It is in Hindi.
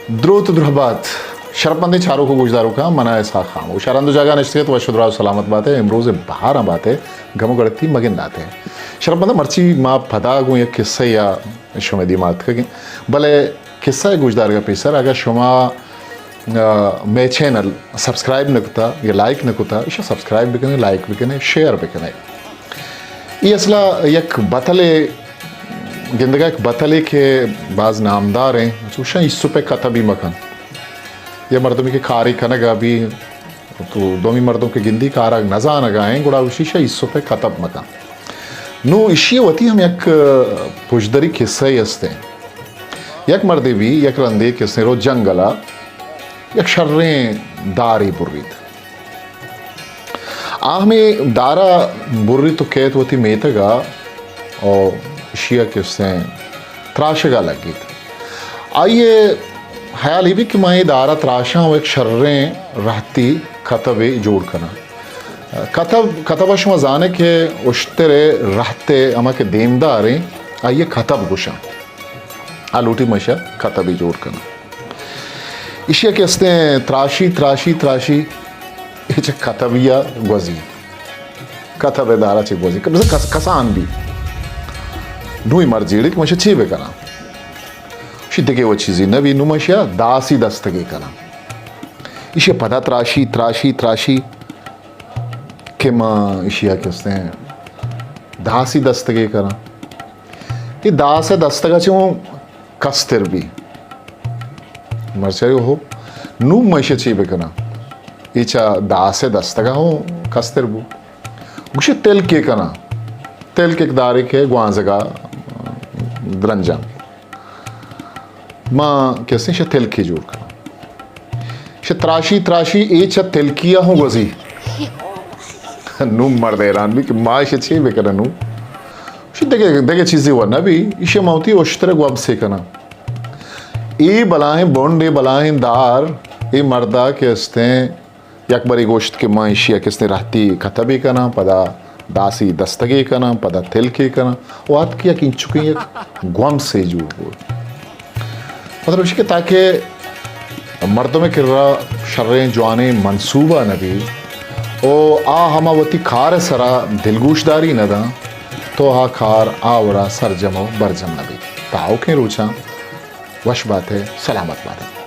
द्रोत द्रहबात शरपंदी चारों को गुजदारों का मना ऐसा खाम शरंदो जगह निश्चित वशुद्रा सलामत बात है इमरोज बाहर बात है गम गड़ती मगिन दात है शरपंदा मर्ची माँ फदा गो या किस्सा या शुमे दिमाग का भले किस्सा गुजदार का पीसर अगर शुमा मे चैनल सब्सक्राइब नकुता या लाइक नकुता इशा सब्सक्राइब बिकने लाइक बिकने शेयर बिकने ये असला एक बतले गिंदगा एक बतले के बाज नामदार हैं उशा इस पे कथा भी मकन ये मर्दों की खारी कनगा भी तो दोमी मर्दों के गिंदी कारा नजा नगाएं गुड़ा उशीशा इस पे कतब मका नु इशी वती हम एक पुजदरी किस्सा ही असते एक मर्दे भी एक रंदे किस्से रो जंगला एक शर्रे दारी बुर्रीद आह में दारा बुर्री तो कहत वती मेतगा और शिया किस्से त्राशगा लगी आइए ख्याल ये भी कि मैं दारा त्राशा हूँ एक शर्रें रहती खतबे जोड़ करना कतबश मजाने के उश्तरे रहते अमा के देमदारे आइए खतब गुशा आलूटी मशा खतबी जोड़ करना इशिया के अस्ते त्राशी त्राशी त्राशी ये खतबिया गुजी कतबे दारा चे गुजी कसान भी नूई मर्जी कि मशा ची बेकना शिद्दगे वो चीज़ी नवी नुमशिया दासी दस्तगे कना इसे पता त्राशी त्राशी त्राशी के माँ इशिया के उसने दासी दस्तगे कना ये दास दस्तगा चो कस्तर भी मर्चरी हो नू मशे ची बेकना इचा दास दस्तगा हो कस्तर बु उसे तेल के कना तेल के दारे के ग्वांजगा द्रंजा माँ कैसे शे तेलकी जोड़ कर शे त्राशी त्राशी ए च तेलकिया हूँ गजी नू मर्द हैरान भी कि माँ शे छे बेकर नू शे देखे देखे चीजें वरना भी इशे मौती उश्तर ग्वाब से कना ए बलाएं बोंडे बलाएं दार ए मर्दा के अस्ते एक बारी गोश्त के माँ इशिया किसने रहती खतबी कना पदा दासी दस्तगे कना पदा तेलकी कना वो आत किया कि चुके एक ग्वाम से जोड़ हो मतलब उसके ताकि मर्दों में किर्रा शर्रें जवाने मंसूबा नबी ओ आ हमावती खार सरा दिलगोशदारी नदा तो हा खार आवरा सरजमो बरजम नबी ताओ के रोचा वश बात है सलामत बात है।